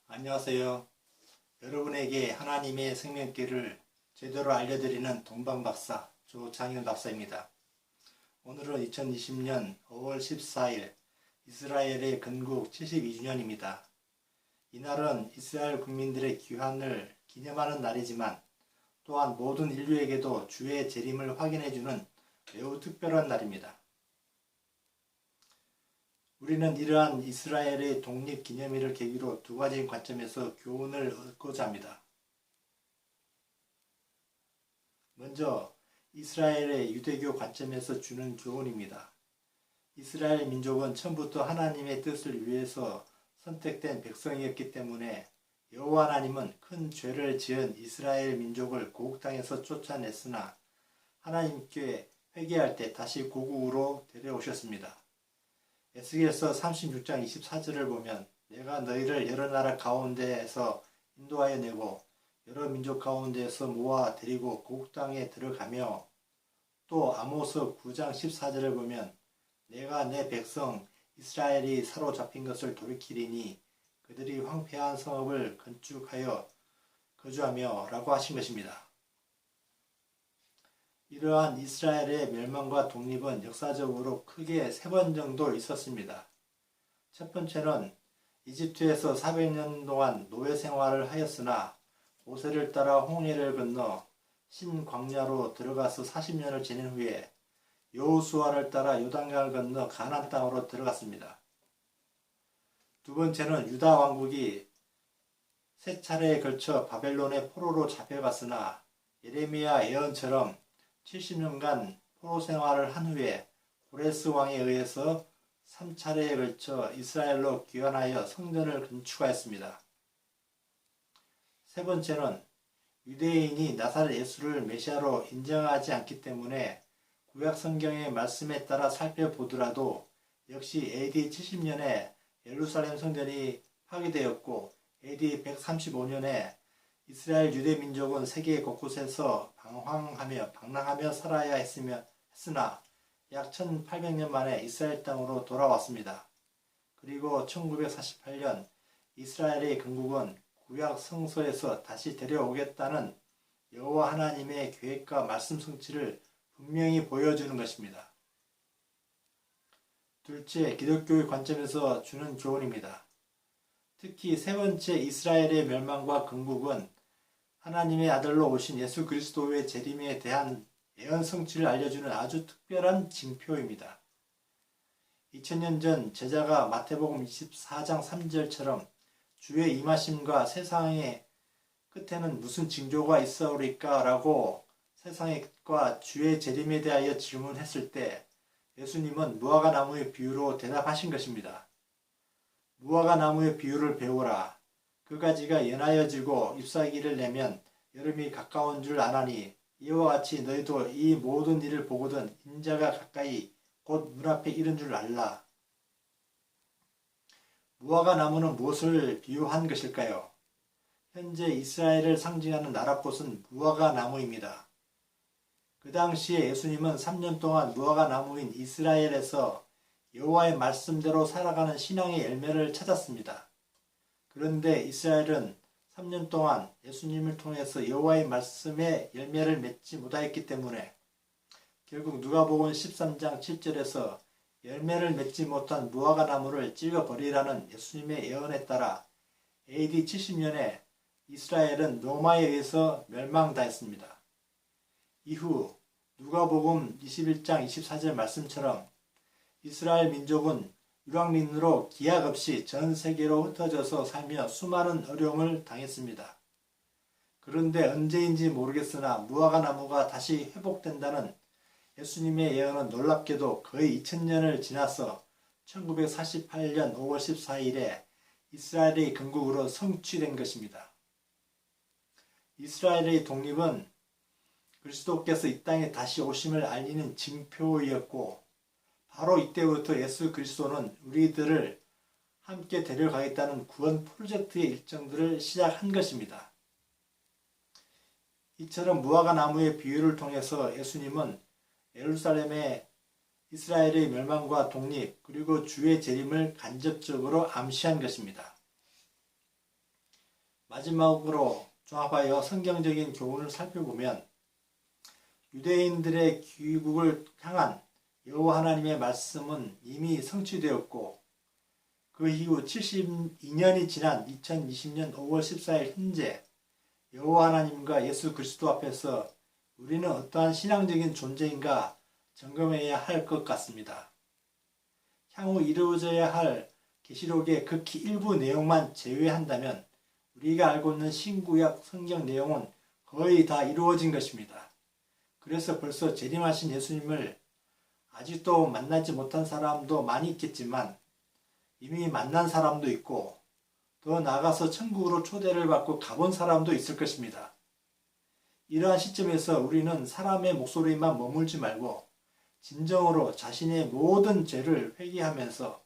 안녕하세요. 여러분에게 하나님의 생명길을 제대로 알려드리는 동방박사 조창현 박사입니다. 오늘은 2020년 5월 14일 이스라엘의 건국 72주년입니다. 이날은 이스라엘 국민들의 귀환을 기념하는 날이지만 또한 모든 인류에게도 주의 재림을 확인해주는 매우 특별한 날입니다. 우리는 이러한 이스라엘의 독립기념일을 계기로 두 가지 관점에서 교훈을 얻고자 합니다. 먼저 이스라엘의 유대교 관점에서 주는 교훈입니다. 이스라엘 민족은 처음부터 하나님의 뜻을 위해서 선택된 백성이었기 때문에 여호와 하나님은 큰 죄를 지은 이스라엘 민족을 고국 땅에서 쫓아냈으나 하나님께 회개할 때 다시 고국으로 데려오셨습니다. 에스겔서 36장 24절을 보면 내가 너희를 여러 나라 가운데에서 인도하여 내고 여러 민족 가운데에서 모아 데리고 고국 땅에 들어가며, 또 아모스 9장 14절을 보면 내가 내 백성 이스라엘이 사로잡힌 것을 돌이키리니 그들이 황폐한 성읍을 건축하여 거주하며 라고 하신 것입니다. 이러한 이스라엘의 멸망과 독립은 역사적으로 크게 3번 정도 있었습니다. 첫 번째는 이집트에서 400년 동안 노예 생활을 하였으나 모세를 따라 홍해를 건너 신광야로 들어가서 40년을 지낸 후에 여호수아를 따라 요단강을 건너 가나안 땅으로 들어갔습니다. 두 번째는 유다 왕국이 3차례에 걸쳐 바벨론의 포로로 잡혀갔으나 예레미야 예언처럼 70년간 포로 생활을 한 후에 고레스 왕에 의해서 3차례에 걸쳐 이스라엘로 귀환하여 성전을 건축하였습니다. 세 번째는 유대인이 나사렛 예수를 메시아로 인정하지 않기 때문에 구약 성경의 말씀에 따라 살펴보더라도 역시 AD 70년에 예루살렘 성전이 파괴되었고 AD 135년에 이스라엘 유대 민족은 세계 곳곳에서 방황하며 살아야 했으나 약 1800년 만에 이스라엘 땅으로 돌아왔습니다. 그리고 1948년 이스라엘의 건국은 구약 성서에서 다시 데려오겠다는 여호와 하나님의 계획과 말씀 성취를 분명히 보여주는 것입니다. 둘째, 기독교의 관점에서 주는 교훈입니다. 특히 세 번째 이스라엘의 멸망과 건국은 하나님의 아들로 오신 예수 그리스도의 재림에 대한 예언 성취를 알려주는 아주 특별한 징표입니다. 2000년 전 제자가 마태복음 24장 3절처럼 주의 임하심과 세상의 끝에는 무슨 징조가 있사오리까? 라고 세상과 주의 재림에 대하여 질문했을 때 예수님은 무화과 나무의 비유로 대답하신 것입니다. 무화과 나무의 비유를 배우라. 그 가지가 연하여지고 잎사귀를 내면 여름이 가까운 줄 아나니 이와 같이 너희도 이 모든 일을 보거든 인자가 가까이 곧 문 앞에 이른 줄 알라. 무화과 나무는 무엇을 비유한 것일까요? 현재 이스라엘을 상징하는 나라꽃은 무화과 나무입니다. 그 당시에 예수님은 3년 동안 무화과 나무인 이스라엘에서 여호와의 말씀대로 살아가는 신앙의 열매를 찾았습니다. 그런데 이스라엘은 3년 동안 예수님을 통해서 여호와의 말씀에 열매를 맺지 못하였기 때문에 결국 누가복음 13장 7절에서 열매를 맺지 못한 무화과 나무를 찔러버리라는 예수님의 예언에 따라 AD 70년에 이스라엘은 로마에 의해서 멸망당했습니다. 이후 누가복음 21장 24절 말씀처럼 이스라엘 민족은 유랑민으로 기약 없이 전 세계로 흩어져서 살며 수많은 어려움을 당했습니다. 그런데 언제인지 모르겠으나 무화과 나무가 다시 회복된다는 예수님의 예언은 놀랍게도 거의 2000년을 지나서 1948년 5월 14일에 이스라엘의 건국으로 성취된 것입니다. 이스라엘의 독립은 그리스도께서 이 땅에 다시 오심을 알리는 징표이었고 바로 이때부터 예수 그리스도는 우리들을 함께 데려가겠다는 구원 프로젝트의 일정들을 시작한 것입니다. 이처럼 무화과 나무의 비유를 통해서 예수님은 예루살렘의 이스라엘의 멸망과 독립 그리고 주의 재림을 간접적으로 암시한 것입니다. 마지막으로 종합하여 성경적인 교훈을 살펴보면 유대인들의 귀국을 향한 여호와 하나님의 말씀은 이미 성취되었고 그 이후 72년이 지난 2020년 5월 14일 현재 여호와 하나님과 예수 그리스도 앞에서 우리는 어떠한 신앙적인 존재인가 점검해야 할 것 같습니다. 향후 이루어져야 할 계시록의 극히 일부 내용만 제외한다면 우리가 알고 있는 신구약 성경 내용은 거의 다 이루어진 것입니다. 그래서 벌써 재림하신 예수님을 아직도 만나지 못한 사람도 많이 있겠지만 이미 만난 사람도 있고 더 나아가서 천국으로 초대를 받고 가본 사람도 있을 것입니다. 이러한 시점에서 우리는 사람의 목소리만 머물지 말고 진정으로 자신의 모든 죄를 회개하면서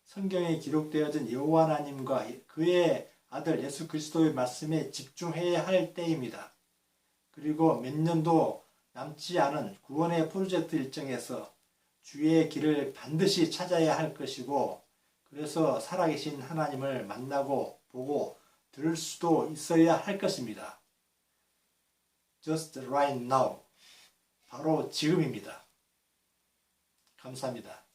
성경에 기록되어진 여호와 하나님과 그의 아들 예수 그리스도의 말씀에 집중해야 할 때입니다. 그리고 몇 년도 남지 않은 구원의 프로젝트 일정에서 주의 길을 반드시 찾아야 할 것이고 그래서 살아계신 하나님을 만나고 보고 들을 수도 있어야 할 것입니다. Just right now. 바로 지금입니다. 감사합니다.